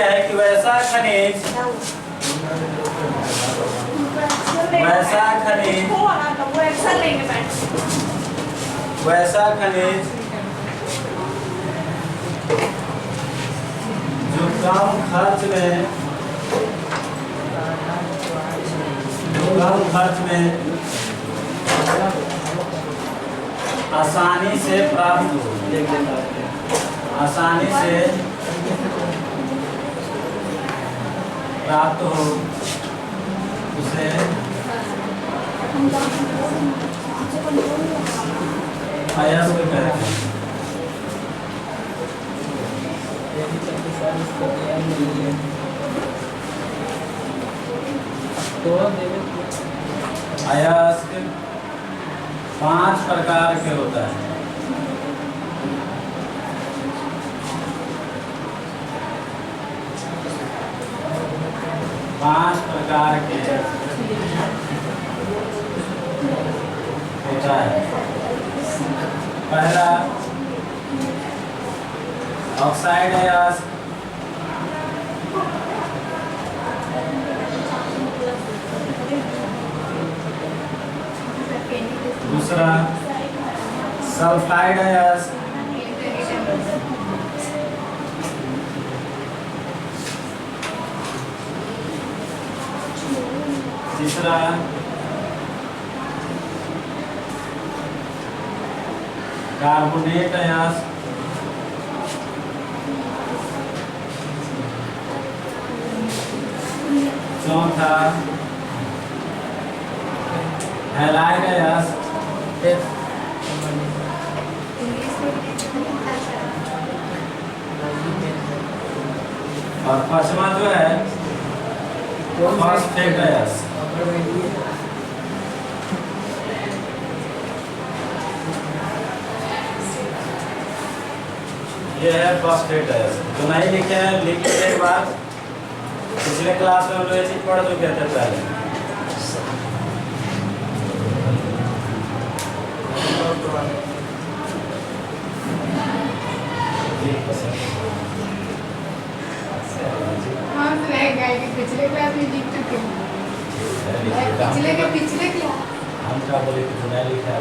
क्या है कि वैसा खनिज जो कम खर्च में आसानी से प्राप्त हो उसे अयस्क कहते हैं। अयस्क 5 प्रकार के होता है। पांच प्रकार के होता है। पहला ऑक्साइड अयस्क, दूसरा सल्फाइड अयस्क, तीसरा कार्बोनेट अयस्क, चौथा हैलाइड अयस्क, और पांचवा जो है फॉस्फेट अयस्क। ये है फॉस्फेट अयस्क। तो नहीं लिखे हैं, लिखने के बाद पिछले क्लास में हम लोग ये चीज पढ़ चुके थे पहले। पिछले क्लास में लिख चुके हैं। पिछले क्लास हम क्या बोले कि नहीं लिखा है।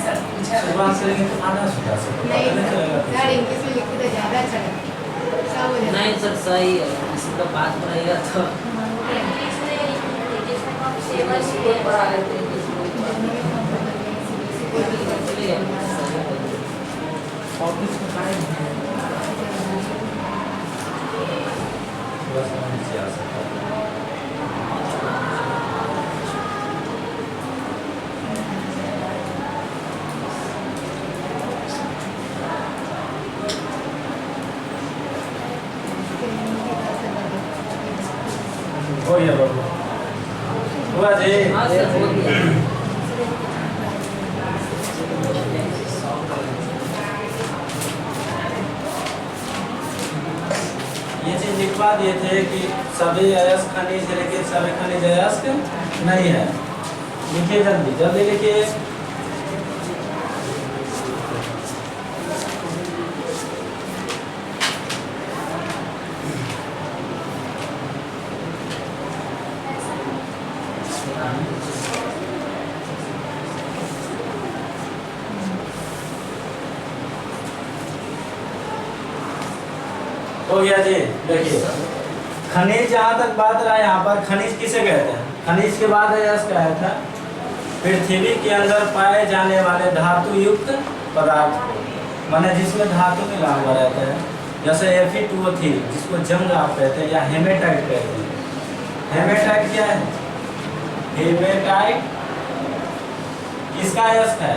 सर पूछा सुबह से लेके तो आना सुबह से नहीं सर, इंग्लिश में लिखते तो ज़्यादा अच्छा लगता है। नहीं सर सही है, इसका बात रहेगा तो पढ़ा लेते हैं। हो गया बाबू, हुआ जी। हाँ सर हो गया। ये चीज लिखवा दिए थे कि सभी अयस्क खनिज है, लेकिन सभी खनिज अयस्क नहीं है। लिखिए जल्दी जल्दी लिखिए। हो गया जी। देखिए खनिज जहाँ तक बात रहा, यहाँ पर खनिज किसे कहते हैं? खनिज के बाद अयस्क आया था। पृथ्वी के अंदर पाए जाने वाले धातु युक्त पदार्थ, माने जिसमें धातु मिला हुआ रहता है, जैसे Fe2O3 जिसको जंग आप कहते हैं या हेमेटाइट कहते हैं। हेमेटाइट क्या है? हेमेटाइट किसका अयस्क है?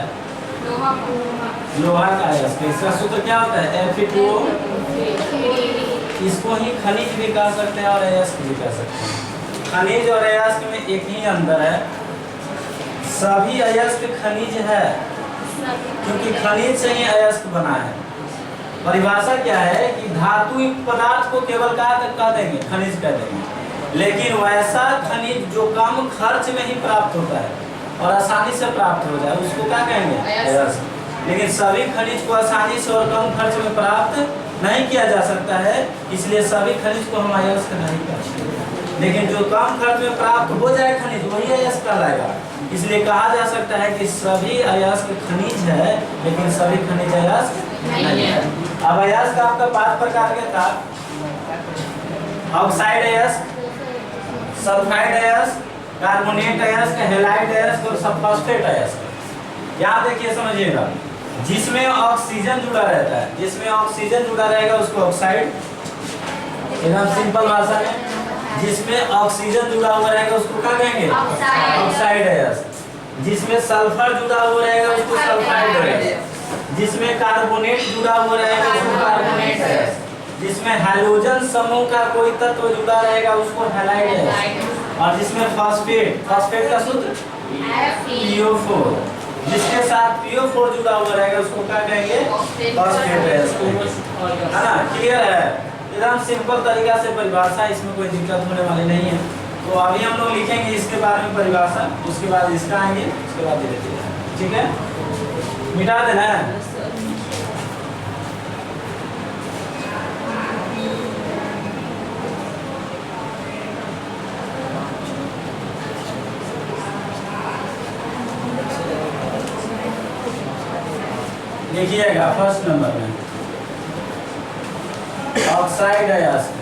लोहा का अयस्क। इसका सूत्र क्या होता है? Fe2O। इसको ही खनिज भी कह सकते हैं और अयस्क भी कह सकते हैं। खनिज और अयस्क में एक ही अंतर है, सभी अयस्क खनिज है क्योंकि खनिज से ही अयस्क बना है। परिभाषा क्या है कि धातु पदार्थ को केवल क्या कह देंगे? खनिज कह देंगे। लेकिन वैसा खनिज जो कम खर्च में ही प्राप्त होता है और आसानी से प्राप्त हो जाए उसको क्या कहेंगे? अयस्क। लेकिन सभी खनिज को आसानी से और कम खर्च में प्राप्त नहीं किया जा सकता है, इसलिए सभी खनिज को हम अयस्क नहीं कहते। लेकिन जो कम खर्च में प्राप्त हो जाए खनिज वही अयस्क कहलाएगा। इसलिए कहा जा सकता है कि सभी अयस्क खनिज है, लेकिन सभी खनिज अयस्क नहीं है। अब अयस्क आपका 5 प्रकार के था। ऑक्साइड अयस्क, सल्फाइड अयस्क, कार्बोनेट अयस्क, हैलाइड अयस्क और सल्फोस्फेट अयस्क। यहाँ देखिए समझिएगा, जिसमें ऑक्सीजन जुड़ा रहता है, जिसमें ऑक्सीजन जुड़ा रहेगा उसको ऑक्साइड, एकदम सिंपल भाषा में। जिसमें ऑक्सीजन जुड़ा हुआ रहेगा उसको क्या कहेंगे? ऑक्साइड अयस्क। जिसमें सल्फर जुड़ा हुआ रहेगा उसको सल्फाइड अयस्क। जिसमें कार्बोनेट जुड़ा हुआ रहेगा उसको कार्बोनेट अयस्क। जिसमें हाइड्रोजन समूह का कोई तत्व जुड़ा रहेगा उसको हैलाइड अयस्क। और जिसमें फॉस्फेट, फॉस्फेट का सूत्र PO4, जिसके साथ PO4 जुड़ा हुआ रहेगा उसको क्या कहेंगे? फॉस्फेट अयस्क, है ना? क्लियर है? एकदम सिंपल तरीका से परिभाषा, इसमें कोई दिक्कत होने वाली नहीं है। तो अभी हम लोग लिखेंगे इसके बारे में परिभाषा, उसके बाद इसका आएंगे, उसके बाद धीरे धीरे, ठीक है? मिटा देना है। देखिएगा फर्स्ट नंबर में ऑक्साइड अयस्क,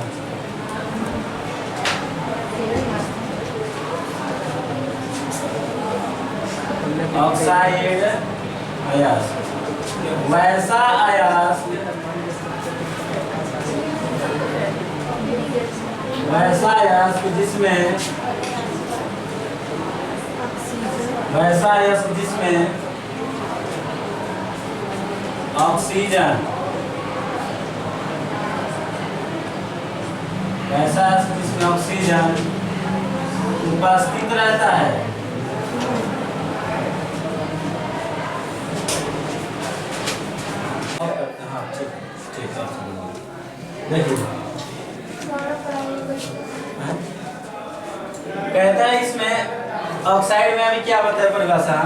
ऑक्साइड अयस्क वैसा अयस्क, वैसा अयस्क जिसमें, वैसा अयस्क जिसमें ऑक्सीजन, वैसा जिसमें ऑक्सीजन उपस्थित रहता है, हाँ ठीक है। देखिए कहता है इसमें ऑक्साइड में अभी क्या बताया परिभाषा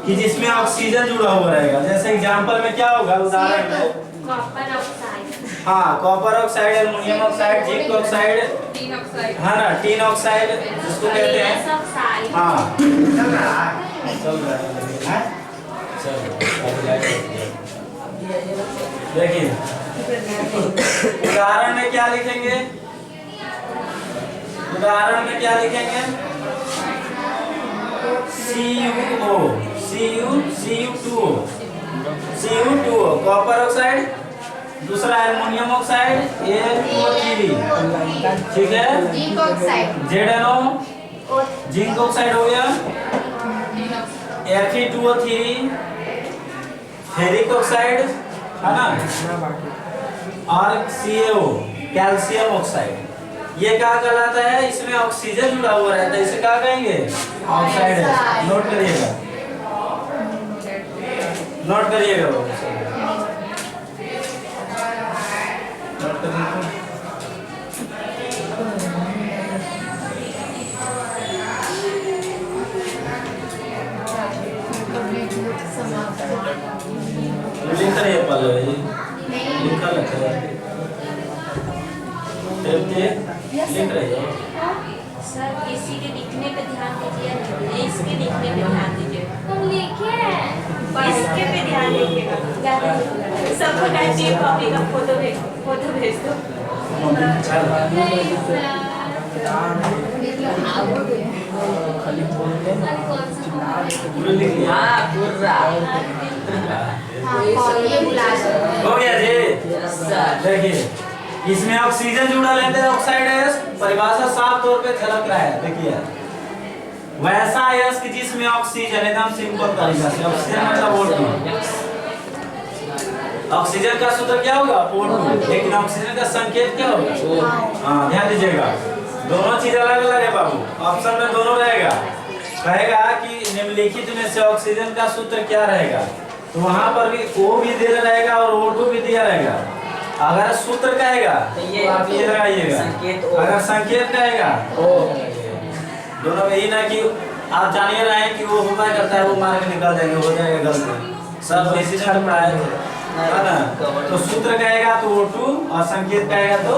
कि जिसमें ऑक्सीजन जुड़ा हुआ रहेगा। जैसे एग्जांपल में क्या होगा, उदाहरण में कॉपर ऑक्साइड, हाँ copper oxide, aluminium oxide, zinc oxide, tin oxide, है ना, टीन ऑक्साइड जिसको कहते हैं, हाँ चल रहा है। देखिए उदाहरण में क्या लिखेंगे, उदाहरण में क्या लिखेंगे? Cu2O, कॉपर ऑक्साइड, दूसरा एल्युमिनियम ऑक्साइड Al2O3, ठीक है। Zinc oxide, ZnO, zinc oxide हो गया। Fe2O3, फेरिक ऑक्साइड, है ना, और CaO, कैल्शियम ऑक्साइड। ये क्या कहलाता है? इसमें ऑक्सीजन जुड़ा हुआ रहता है, इसे क्या कहेंगे? ऑक्साइड है। नोट करिएगा, नोट करिएगा, नोट करिएगा। लिख रही है पहले, लिखा लगता है लिख रही है सर, किसी के लिखने पे ध्यान दीजिए, इसके लिखने पे ध्यान दीजिए। हम लिखे इसके पे ध्यान दीजिएगा। सबको टाइप कॉपी का फोटो भेज दो। पूरा लिख लिया? हाँ पूरा हो गया जी। देखिए इसमें ऑक्सीजन जुड़ा रहता है, ऑक्साइड अयस्क। परिभाषा साफ तौर पे झलक रहा है, देखिए वैसा अयस्क जिसमें ऑक्सीजन, एकदम सिंपल तरीका से, ऑक्सीजन मतलब O2। ऑक्सीजन का सूत्र क्या होगा? O2। लेकिन ऑक्सीजन का संकेत क्या होगा? हाँ ध्यान दीजिएगा, दोनों चीज अलग अलग है बाबू, ऑप्शन में दोनों रहेगा। कहेगा कि निम्नलिखित में से ऑक्सीजन का सूत्र क्या रहेगा, तो वहां पर भी O भी दिया रहेगा और O2 भी दिया रहेगा। अगर सूत्र कहेगा तो आप ये लगाइएगा, अगर संकेत कहेगा दोनों में ही ना कि आप जानिए रहे हैं कि वो हुआ करता है, वो मार के निकाल देंगे, हो जाएगा गलती। सब इसी से पढ़ाए थे। है ना, तो सूत्र कहेगा तो O2 और संकेत कहेगा तो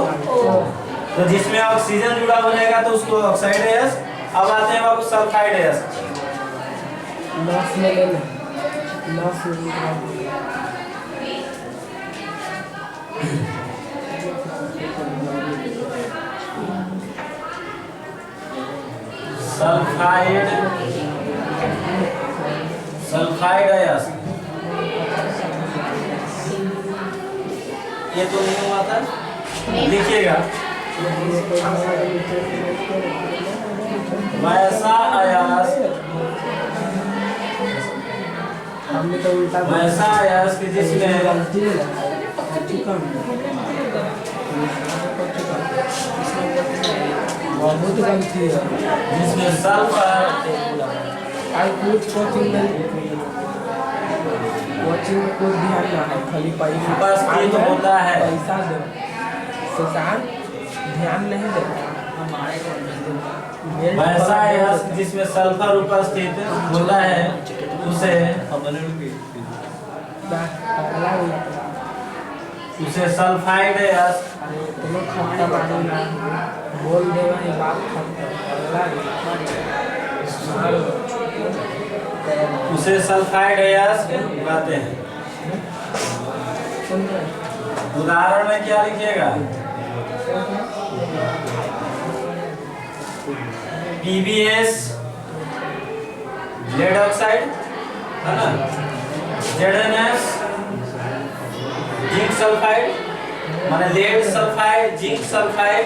जिसमें ऑक्सीजन जुड़ा हो जाएगा तो उसको ऑक्साइड एस। अब आते हैं बाबू सल्फाइड एस। लॉस में ले लें, लॉस में सल्फाइड एस, ये तो नहीं हुआ था, लिखिएगा वैसा अयास, हमने तो उल्टा वैसा अयास कि जिसमें गलती नहीं लगाया, बहुत गलती है। जिसमें सल्फर आज कुछ कोचिंग में कुछ ध्यान ना है, खाली पैसा उपस्थित होता है। पैसा दो, सुशांत ध्यान नहीं देता। वैसा अयास जिसमें सल्फर उपस्थित होता है उसे सल्फाइड अयास, तुम्हें खट्टा मारूंगा, बोल दे वही बात खट्टा, उसे सल्फाइड अयास कहते हैं। उदाहरण में क्या लिखिएगा? PbS लेड ऑक्साइड है ना, ZnS जिंक सल्फाइड माने लेड सल्फाइड, जिंक सल्फाइड,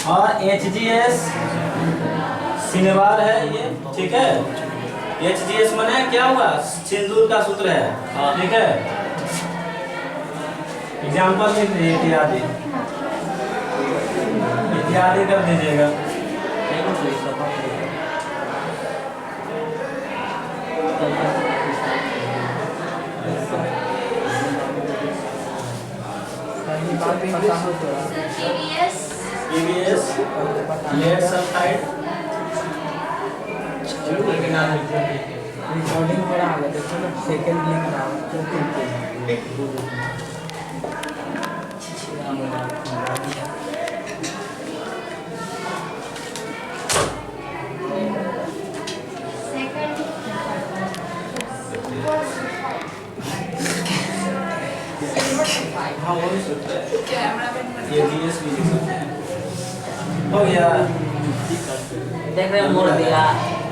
और HgS सिनेवार है ये, ठीक है। HgS माने क्या हुआ? सिंदूर का सूत्र है, ठीक है। एग्जाम्पल लिख दीजिए, इत्यादि कर दीजिएगा। बात पता हो तो PbS लेड सल्फाइड, रिकॉर्डिंग पर आ गया, देखो ना सेकंड लिख रहा हूँ। हाँ वो भी सकता है, ये GS भी लिख सकते हैं। हो गया, देख रहे मोड़ दिया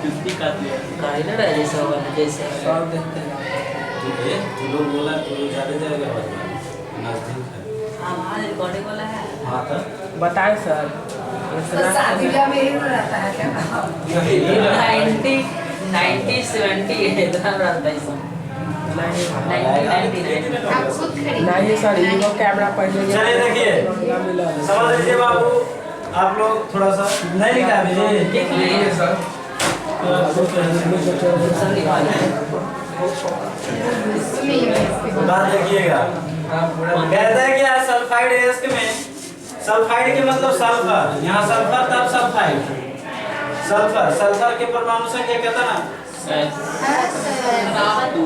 कहीं ना रहे जैसे होगा जैसे सब देखते हैं। ठीक है। तो लोग बोला तो ज़्यादा जाएगा, नजदीक है। हाँ रिकॉर्डिंग वाला है। हाँ तो बताएं सर, तो शादी ब्याह में ही रहता है क्या? 90 70 इतना रहता है सब। नहीं 90 आप खुद खरीद नहीं सर, इनको कैमरा पहले चलिए देखिए, मिला समझ लीजिए बाबू, आप लोग थोड़ा सा नहीं लिखा मुझे देख लिए सर। बात देखिएगा, कहता है क्या सल्फाइड एस में, सल्फाइड के मतलब सल्फर, यहाँ सल्फर तब सल्फाइड, सल्फर के परमाणु संख्या कितना ना,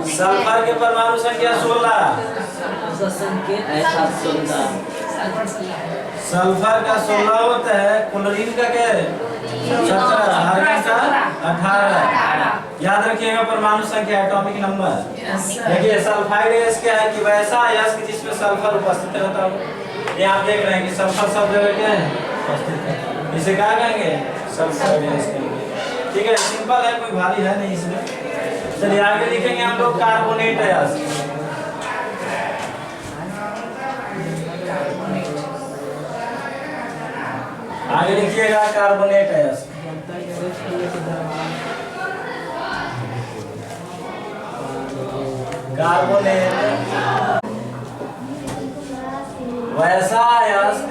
सल्फर के परमाणु संख्या 16, संकेत है 716। सल्फर का 16 होता है, क्लोरीन का क्या है 17, आर्गन का 18। याद रखिएगा परमाणु संख्या, एटॉमिक नंबर। देखिए सल्फाइड गैस क्या है कि वैसा गैस कि जिसमें सल्फर उपस्थित रहता हो। ये आप देख रहे हैं कि सल्फर सब जगह क्या है उपस्थित है, इसे क्या कहेंगे सल्फाइड गैस कहेंगे, ठीक है। सिंपल है, कोई भारी है नहीं इसमें। चलिए आगे लिखेंगे हम लोग कार्बोनेट गैस। आगे लिखिएगा कार्बोनेट गैस। कार्बोनेट वैसा अयस्क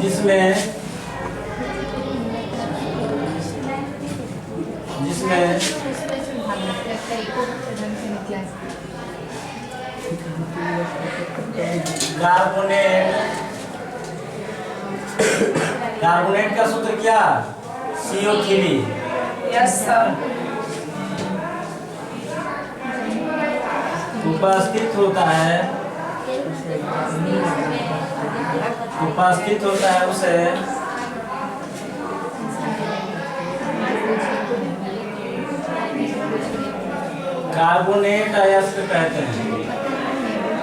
जिसमें कार्बोनेट का सूत्र क्या CO3। Yes sir. उपस्थित होता है, उपस्थित होता है उसे कार्बोनेट अयस्क कहते हैं।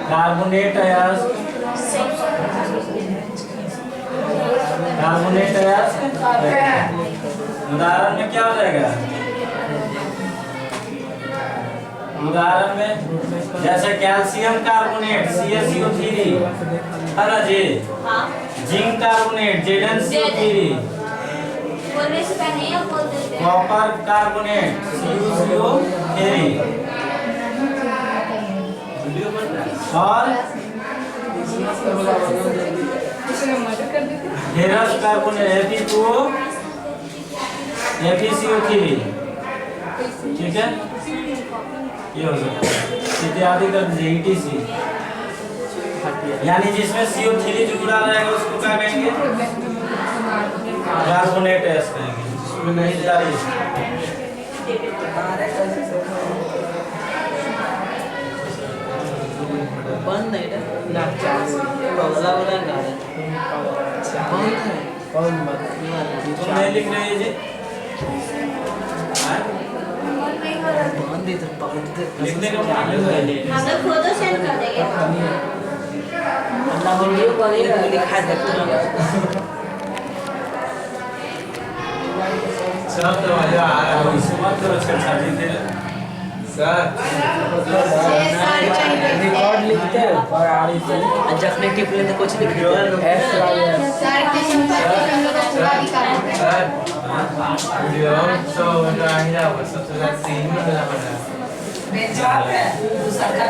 कार्बोनेट अयस्क, कार्बोनेट अयस्क। उदाहरण में क्या हो जाएगा? उदाहरण में जैसे कैल्शियम कार्बोनेट CaCO3 है ना जी, हाँ जिंक कार्बोनेट ZnCO3, बोलने से पहले ही आप बोल देते हैं। कॉपर कार्बोनेट CuCO3 और फेरस कार्बोनेट FeCO3, ठीक है, ये हो सकता है इत्यादि कर दीजिए ETC, यानी जिसमें CO3 जुड़ा रहेगा उसको क्या कहेंगे? कार्बोनेट अयस्क कहेंगे। उसमें नहीं जारी बंद नहीं ना बगला वाला गाड़ी बंद है। कौन बात? तुम नहीं लिख रहे जी? बंद ही तो पकड़ दे लिखने का मतलब है हम लोग फोटो सेंड कर देंगे। अल्लाह वीडियो कॉल ही लिखा देते सब तो मजा आ रहा है, इसे मत करो छेड़छाड़ जी सर। रिकॉर्ड लिखते हैं और आड़ी से जखने टिप लेते कुछ लिख दो एस वाले वीडियो तो राहिला सबसे ज्यादा सीन में लगा बना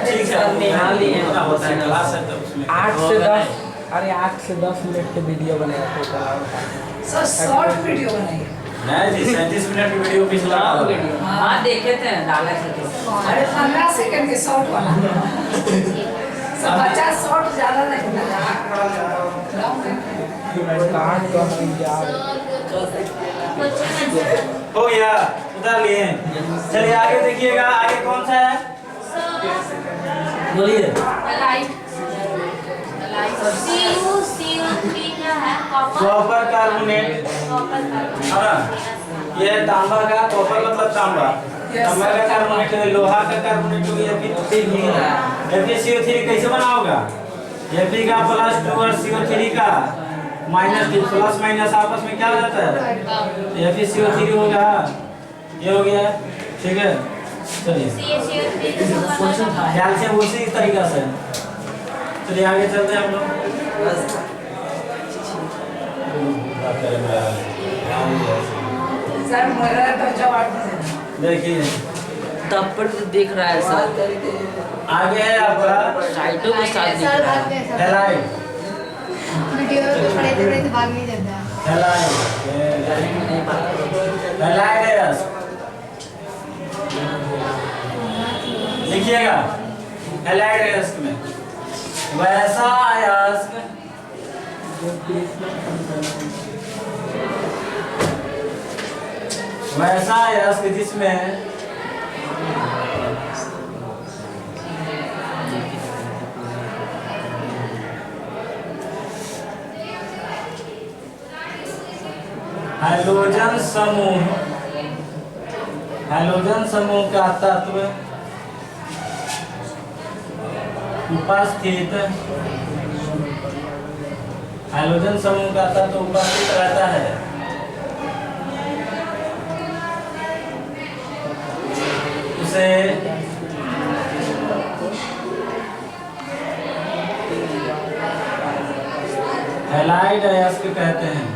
ठीक है, निकाल लिए होता है क्लास है तो उसमें 8 से 10, अरे 8 से 10 मिनट के वीडियो बनाया था। शॉर्ट वीडियो बनाइए। नहीं जी, 37 मिनट की वीडियो पिछला वीडियो हाँ देखे थे डाला थे। अरे 15 सेकंड के शॉर्ट वाला सब बच्चा शॉर्ट ज्यादा नहीं हो गया, उधर लिए। चलिए आगे देखिएगा, आगे कौन सा है? बोलिए। CO3 क्या है? कॉपर कार्बोनेट, कॉपर है ना? ये तांबा का, कॉपर मतलब तांबा, तांबा का कार्बोनेट है, लोहा का कार्बोनेट हो गया। FeCO3 कैसे बना होगा? Fe का +2 और CO3 का -2, प्लस माइनस आपस में क्या हो जाता है? FeCO3 होगा, ये हो गया, ठीक है। चलिए ख्याल से उसी तरीका से चलिए आगे चलते हैं हम लोग। सर मेरा तो जवाब दीजिए। देखिए तब पर तो देख रहा है सर, आगे है आपका साइटों के साथ दिख रहा है। हेलाइड, वीडियो पढ़े थे भाग नहीं देता हेलाइड है, लिखिएगा हेलाइड अयस्क में वैसा अयस्क जिसमें हाइड्रोजन समूह का तत्व उपस्थित, हाइड्रोजन समूह का तत्व उपस्थित रहता है, उसे हैलाइड अयस्क कहते हैं।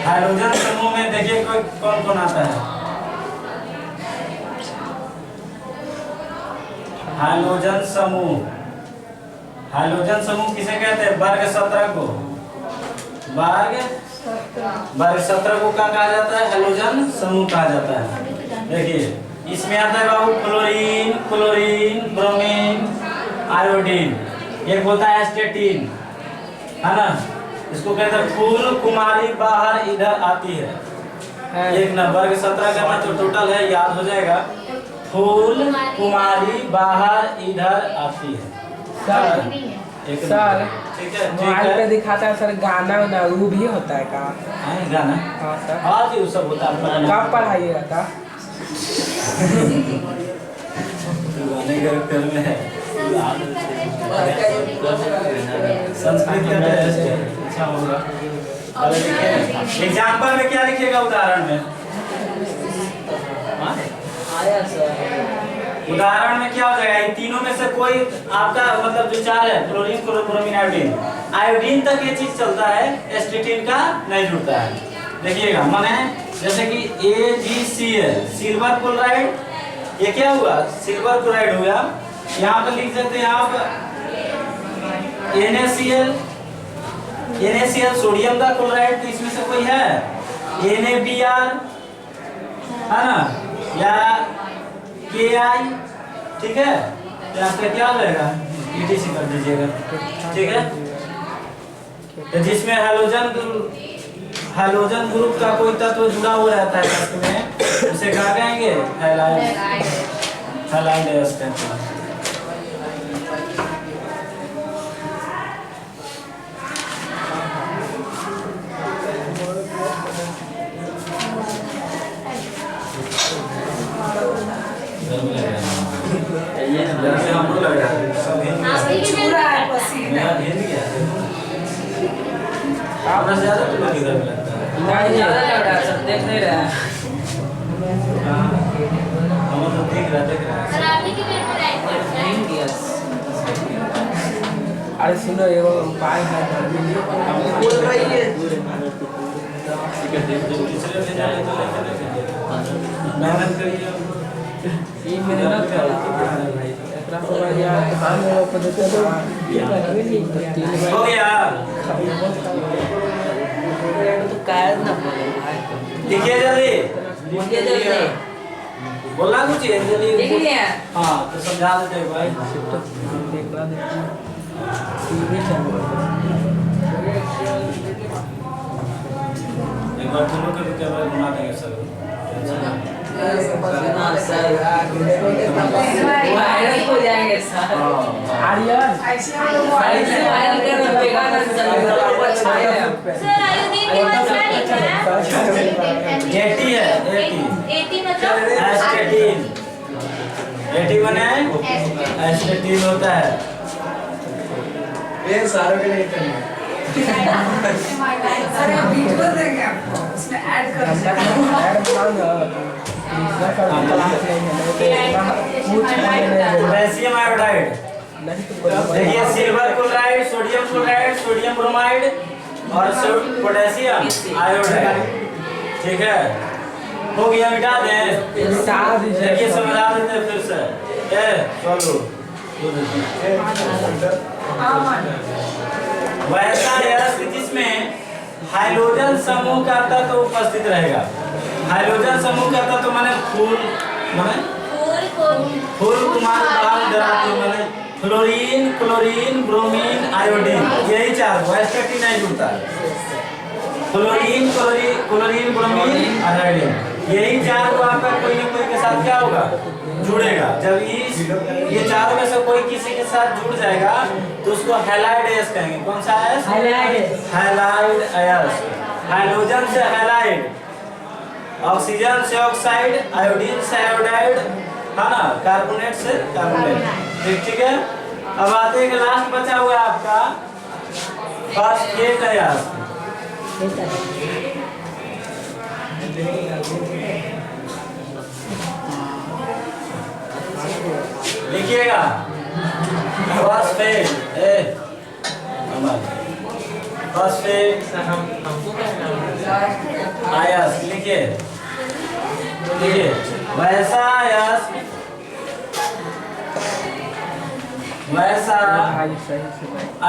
हाइड्रोजन समूह में देखिए कौन कौन आता है। हाइड्रोजन समूह किसे कहते हैं? वर्ग 17 को, वर्ग 17 को क्या कहा जाता है? हाइड्रोजन समूह कहा जाता है। देखिए इसमें आता है बाबू क्लोरीन, ब्रोमीन, आयोडीन, एक होता है एस्टेटिन, है ना? इसको कहते हैं फूल कुमारी बाहर इधर आती है, एक ना वर्ग 17 करना तो टोटल है, याद हो जाएगा। फूल कुमारी बाहर इधर आती है। सर एक सर ठीक है, ठीक मोबाइल पे है। दिखाता है सर गाना ना वो भी होता है का? हाँ, गाना हाँ सर। हाँ जी, वो सब होता है। कब पढ़ाइएगा का? गाने का कर में है। संस्कृत का टेस्ट है, अच्छा होगा। एग्जाम्पल में क्या लिखिएगा उदाहरण में? हाँ? आया सर। उदाहरण में क्या हो जाएगा? इन तीनों में से कोई आपका मतलब विचार है? क्लोरीन क्लोरोब्रोमीन आयोडीन, आयोडीन तक ये चीज चलता है, एस्टेटिन का नहीं जुड़ता है। देखिएगा माने जैसे कि AgCl सिल्वर क्लोराइड, ये क्या हुआ? सिल्वर क्लोराइड हुआ। यहाँ पर लिख सकते हैं आप NaCl सोडियम का क्लोराइड, तो इसमें से कोई है? NaBr है ना, या Ki, ठीक है? तो आपका क्या हो जाएगा? ETC कर दीजिएगा, ठीक है? तो जिसमें हाइड्रोजन ग्रुप का कोई तत्व जुड़ा हुआ रहता है उसमें, उसे क्या कहेंगे? Halide ester. जैसे हमको लग रहा है सब चूड़ा है पसीना। मेरा ढेर गया आपका ज्यादा तो लग लगता है। नहीं ज़्यादा लग रहा है सर, देख नहीं रहा है। हम तो देख रहा है। खराबी के पेट में राइट पड़ता है। नहीं दिया। अरे सुनो एगो उपाय है बोल रही है। तीसरे में जाए तो लेकर मेहनत करिए। ये मेरे ना एकरा पर यार दुकान में ऊपर देते तो हो गया। तो कायद ना बोले। लिखिए जल्दी, बोलिए जल्दी। बोलना कुछ है जल्दी। लिख लिया? हाँ तो समझा देते हैं भाई। एक बार दोनों के भी कैमरा घुमा देंगे सब। हाँ सर, वायरल हो जाएंगे सर। आर्यन ऐसे हम लोग ऐसे वायरल कर देगा ना सर, अच्छा है। सर आयोडीन के बाद क्या लिखा है? एटी है, एटी। एटी मतलब एस्टेटिन। एटी बने एस्टेटिन होता है। ये सारों के लिए करना है। सर हम वीडियो देंगे आपको, उसमें ऐड कर पोटेशियम आयोडाइड, देखिए silver chloride, sodium chloride, sodium bromide और पोटेशियम आयोडाइड, ठीक है? हो गया, मिटा दें। देखिए समझा देते हैं फिर से। चलो वैसा यश जिसमें हाइड्रोजन समूह का तत्व उपस्थित रहेगा। हाइड्रोजन समूह का तत्व माने फूल, माने फूल कुमार बाल धातु, माने फ्लोरीन क्लोरीन ब्रोमीन आयोडीन, यही चार को एस्टेटिन नहीं जुड़ता। फ्लोरीन क्लोरीन ब्रोमीन आयोडीन, यही चार को आपका कोई न कोई के साथ क्या होगा? जुड़ेगा। जब ये चारों में से कोई किसी के साथ जुड़ जाएगा तो उसको हैलाइड अयस्क कहेंगे। कौन सा अयस्क? हैलाइड अयस्क। हाइड्रोजन से हैलाइड, ऑक्सीजन से ऑक्साइड, आयोडीन से आयोडाइड, है ना, कार्बोनेट से कार्बोनेट। ठीक है। अब आते हैं कि लास्ट बचा हुआ है आपका फास्फेट अयस्क। लिखिएगा फास्फेट, फास्फेट अयस्क लिखिए। देखिए वैसा अयस्क, वैसा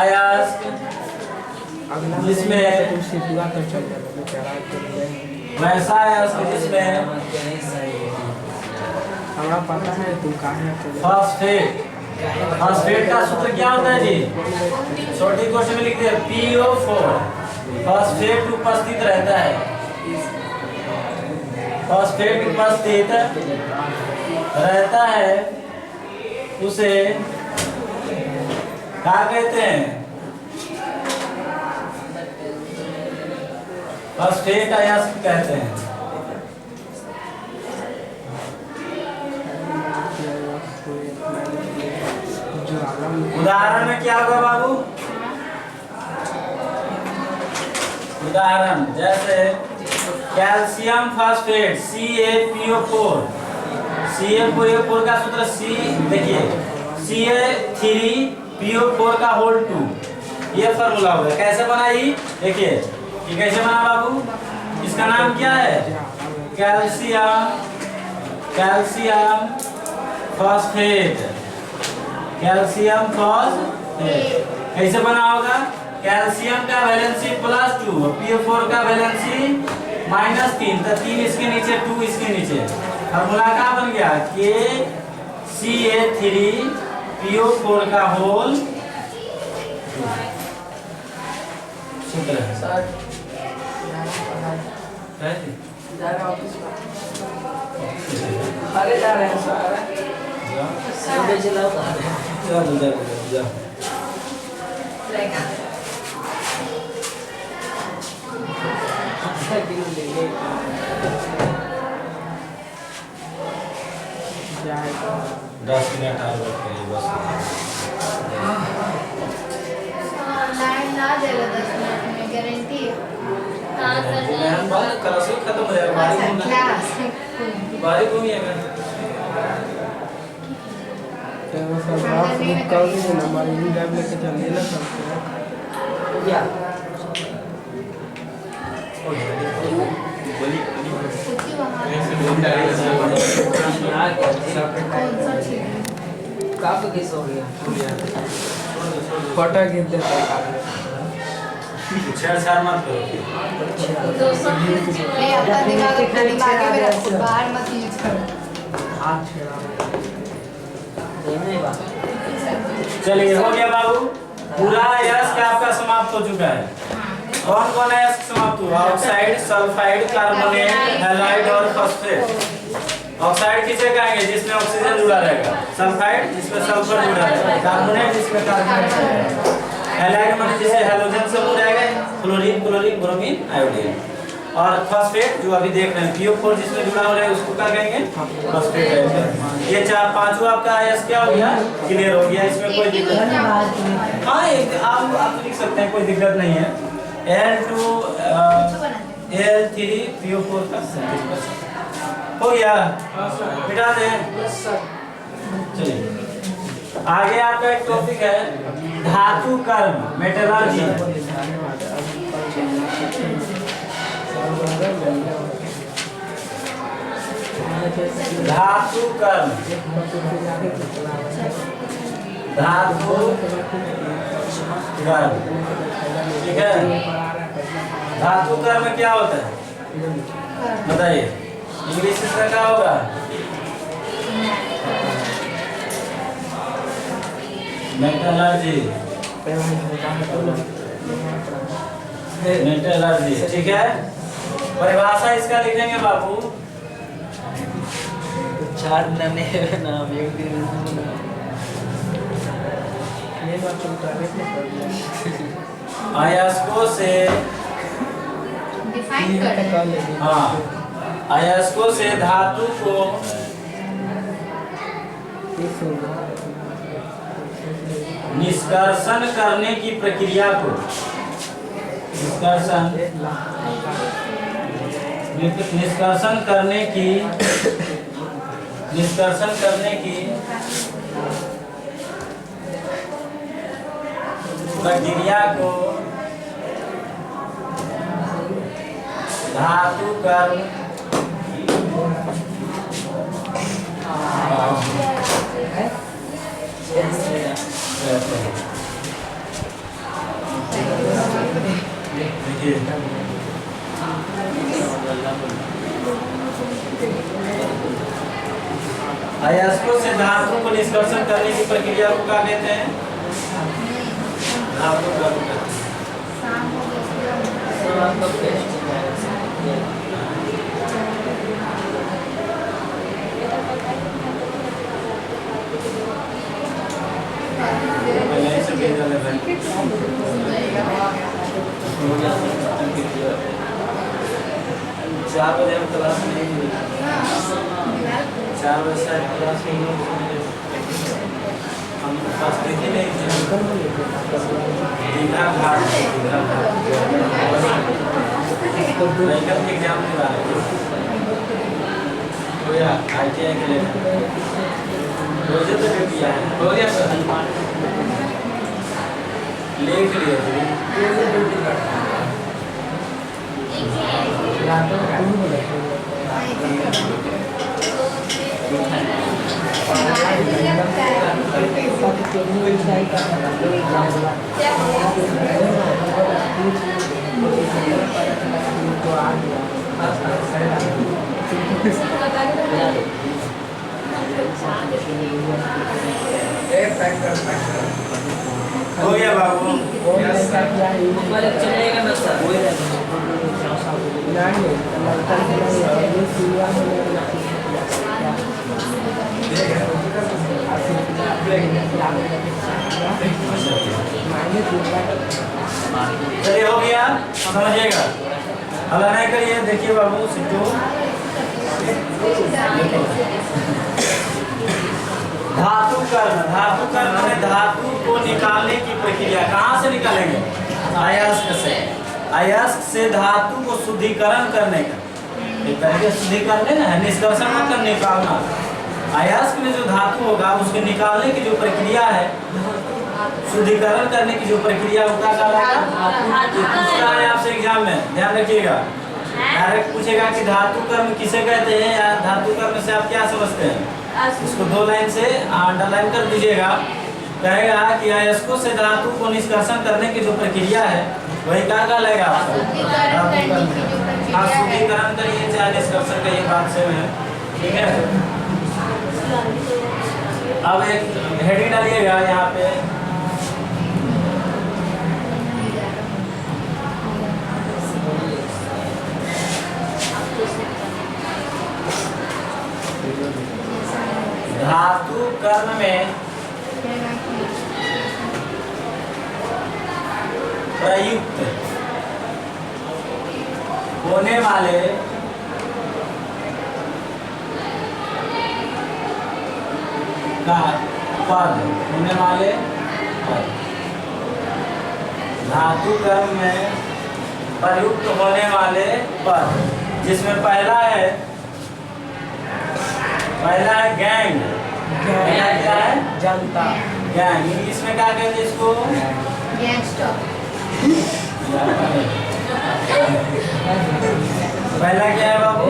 अयस्क जिसमें वैसा अयस्क जिसमें हमारा पता है तू कहाँ है। फास्फेट, फास्फेट का सूत्र क्या होता है जी? छोटी क्वेश्चन में लिख दिया PO4। फास्फेट उपस्थित रहता है। फॉस्फेट उपस्थित रहता है उसे क्या कहते हैं? फॉस्फेट अयस्क कहते हैं। उदाहरण में क्या होगा बाबू? उदाहरण जैसे कैल्शियम फॉस्फेट CaPO4। CaPO4 का सूत्र C देखिए, Ca3PO4 का होल 2, ये फॉर्मूला होगा। कैसे बनाई देखिए, ये कैसे बना बाबू? इसका नाम क्या है? Calcium phosphate. कैल्शियम फॉस्फेट कैसे बना होगा? कैल्शियम का वैलेंसी +2, PO4 का वैलेंसी -3, तो 3 इसके नीचे, 2 इसके नीचे। फॉर्मूला क्या बन गया? Ca3PO4 का होल सूत्र है। अरे जा रहे हैं सर। जा। जाएगा 10 मिनट और वेट करिए बस। लाइन ना देगा 10 मिनट में गारंटी है। हाँ सर बहन बाल क्लास खत्म हो जाएगा, बारी अच्छा, घूमना क्लास बारी घूमिएगा। तो सर आप बुक कर दीजिए ना, हमारी भी लैब लेके चलिए ना सब। क्या पूछिए वहाँ यार कौन सा चीज़ है? कब किस हो गया? पटा गिर देता है। छेड़छाड़ मत करो। नहीं, अपना दिमाग में रखो, बाहर मत यूज करो। हाथ छेड़ा नहीं बात। चलिए हो गया बाबू, पूरा अयस्क आपका समाप्त हो चुका है। कौन कौन अयस्क समाप्त हुआ? ऑक्साइड, सल्फाइड, कार्बोनेट, हैलाइड और फॉस्फेट। ऑक्साइड किसे कहेंगे? जिसमें ऑक्सीजन जुड़ा रहेगा। सल्फाइड जिसमें सल्फर जुड़ा रहेगा। कार्बोनेट जिसमें कार्बन रहेगा। हैलाइड माने जिसे हैलोजन से जुड़ा रहेगा, क्लोरीन, क्लोरीन, ब्रोमीन, आयोडीन। और फॉस्फेट जो अभी देख रहे हैं PO4 जिसमें जुड़ा हो रहा है उसको क्या कहेंगे? फॉस्फेट कहेंगे। ये चार पांचों आपका अयस्क क्या हो गया? क्लियर हो गया, इसमें कोई दिक्कत नहीं। हाँ एक आप लिख सकते हैं, कोई दिक्कत नहीं है। Al3PO4 का हो गया, मिटा दें। चलिए आगे आपका एक टॉपिक है धातु कर्म, मेटलर्जी। धातु कर्म, धातु कर्म, ठीक है। धातु कर्म क्या होता है बताइए? इंग्लिश इसका क्या होगा? मेटलर्जी। मेटलर्जी, ठीक है। परिभाषा इसका लिखेंगे बाबू। चार नने नाम एक दिन ये बात तुम टारगेट में कर दिया। अयस्कों से, डिफाइन कर हाँ, अयस्कों से धातु को निष्कर्षण करने की प्रक्रिया को निष्कर्षण करने की प्रक्रिया को धातु कर्म देखिए अयस्कों से धातु को निष्कर्षण करने की प्रक्रिया को क्या कहते हैं? धातु कर्म कहते हैं। बजे हम क्लास में नहीं मिले। 4 बजे से क्लास में हम उपस्थित ही नहीं थे। दीघा घाट मेडिकल के एग्जाम में आ रहे हो या ITI के लिए रोजे तो किया है हो गया सर लिख लिए हो गया बाबू चलेगा ना सर चलिए हो गया समझिएगा हल्ला नहीं करिए देखिए बाबू सिद्धू धातु कर्म में धातु को निकालने की प्रक्रिया कहाँ से निकालेंगे अयस्क से धातु को शुद्धिकरण करने का एक तरीके से शुद्धिकरण है निष्कर्षण मतलब निकालना अयस्क में जो धातु होगा उसके निकालने की जो प्रक्रिया है शुद्धिकरण करने की जो प्रक्रिया होता है आपसे एग्जाम में ध्यान रखिएगा डायरेक्ट पूछेगा कि धातु कर्म किसे कहते हैं या धातु कर्म से आप क्या समझते हैं इसको 2 लाइन से अंडरलाइन कर दीजिएगा कहेगा कि अयस्कों से धातु को निष्कर्षण करने की जो प्रक्रिया है वही क्या कहलाएगा शुद्धिकरण करिए चाहे निष्कर्षण का ये बात से है ठीक है अब एक हेडिंग डालिएगा यहाँ पे धातु कर्म में प्रयुक्त होने वाले का पद धातु कर्म में प्रयुक्त होने वाले पद जिसमें पहला है गैंग क्या है जनता गैंग इंग्लिश में क्या कहते हैं इसको पहला क्या है बाबू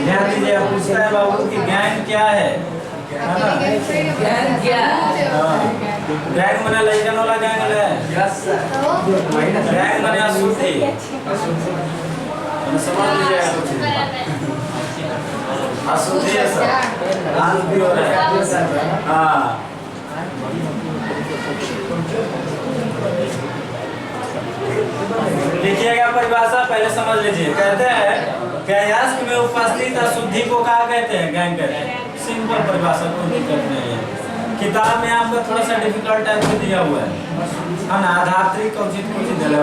ध्यान दीजिए पूछता है बाबू कि गैंग क्या है गैंग मने लइकन वाला गैंग है गैंग मने अशुद्धि समझ लीजिए अशुद्धि है सर भी हो रहा है हाँ लिखिएगा परिभाषा पहले समझ लीजिए कहते हैं कि अयस्क में उपस्थित अशुद्धि को क्या कहते हैं गैंग कहते हैं सिंपल परिभाषा कोई दिक्कत नहीं है किताब में आपको थोड़ा सा डिफिकल्ट टाइप से दिया हुआ है ना आधात्री कौचित दिया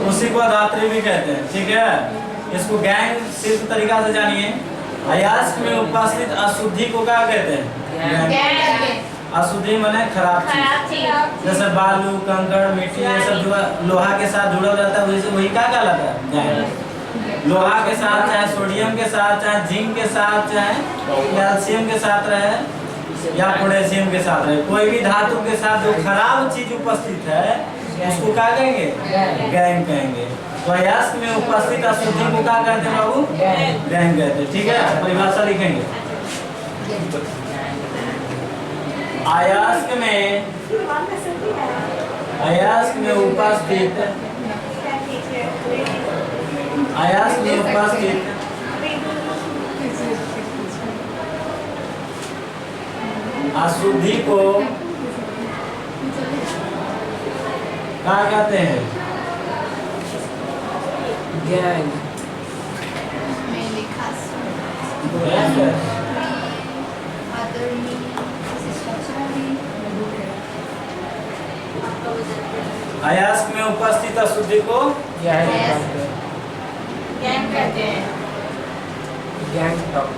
उसी को आधात्री भी कहते हैं ठीक है इसको गैंग सिर्फ तरीका से जानिए अयस्क में उपस्थित अशुद्धि को क्या कहते हैं अशुद्धि माने खराब चीज जैसे बालू कंकड़ मिट्टी ये सब जो लोहा के साथ जुड़ा रहता है वही क्या कहलाता है लोहा के साथ चाहे सोडियम के साथ चाहे जिंक के साथ चाहे कैल्शियम के साथ रहे या पोटेशियम के साथ रहे कोई भी धातु के साथ जो खराब चीज उपस्थित है उसको क्या कहेंगे गैंग कहेंगे तो अयस्क में उपस्थित अशुद्धि को क्या कहते हैं बाबू गैंग कहते हैं ठीक है परिभाषा लिखेंगे अयस्क में उपस्थित अशुद्धि को क्या कहते हैं गैंग अयस्क में उपस्थित अशुद्धि को यह है नेपाल पे गैंग कहते हैं। गैंगटॉक।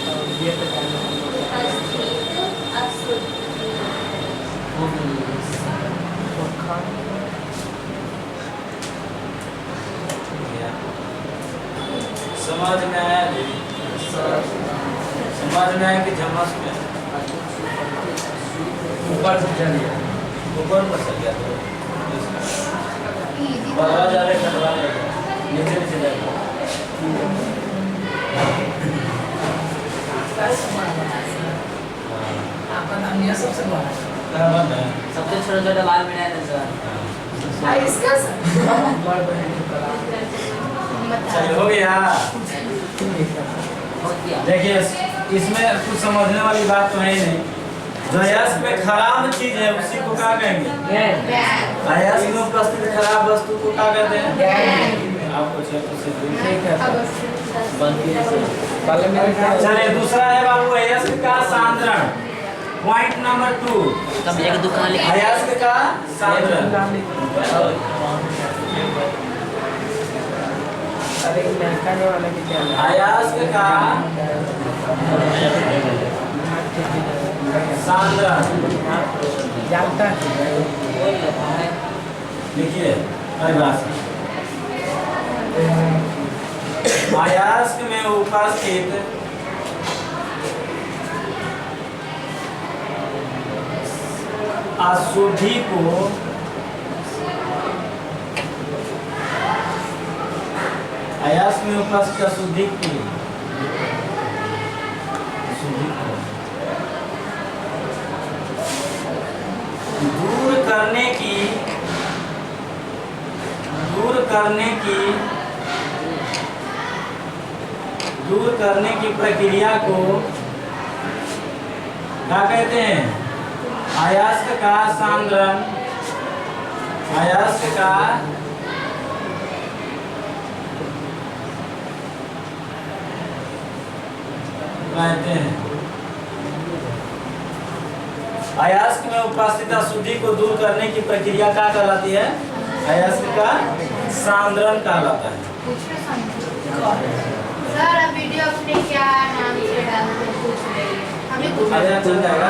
और ये तो जाना हम लोग का। अस्तित्व अशुद्धि समझ में आया दीदी? समझ में आया कि झमस में ऊपर से चलिए। ऊपर पर चल गया तो इजी बढ़ा जा रहे कटवा लेगा नीचे नीचे जाएगा। आपका नाम यह सबसे बड़ा है। क्या बात है? सबसे छोटा छोटा बाल मिला है ना सर। इसका ऊपर बहन की कला। चलिए हो गया। हो गया। देखिए इसमें कुछ समझने वाली बात तो है ही नहीं। जो यश पे खराब चीज है उसी को क्या कहेंगे? यश में उपस्थित खराब वस्तु को क्या कहते हैं? आपको ठीक है सर। पहले मेरे ख्याल चलिए दूसरा है बाबू अयस्क का सांद्रण। पॉइंट नंबर 2 कब एक दुकान लिखा अयस्क का सांद्रण। अरे लड़का ने वाला की क्या है? अयस्क का सांद्रण जानता है लिखिए परिभाषा। अयस्क में उपस्थित अशुद्धि को अयस्क में उपस्थित अशुद्धि को दूर करने की प्रक्रिया को क्या कहते हैं? अयस्क का सांद्रण। अयस्क का कहते हैं। अयस्क में उपस्थित अशुद्धि को दूर करने की प्रक्रिया क्या कहलाती है? अयस्क का सांद्रण कहलाता है। सर अब वीडियो अपने क्या नाम से डालते हैं पूछ रही है हमें कुछ चल जाएगा।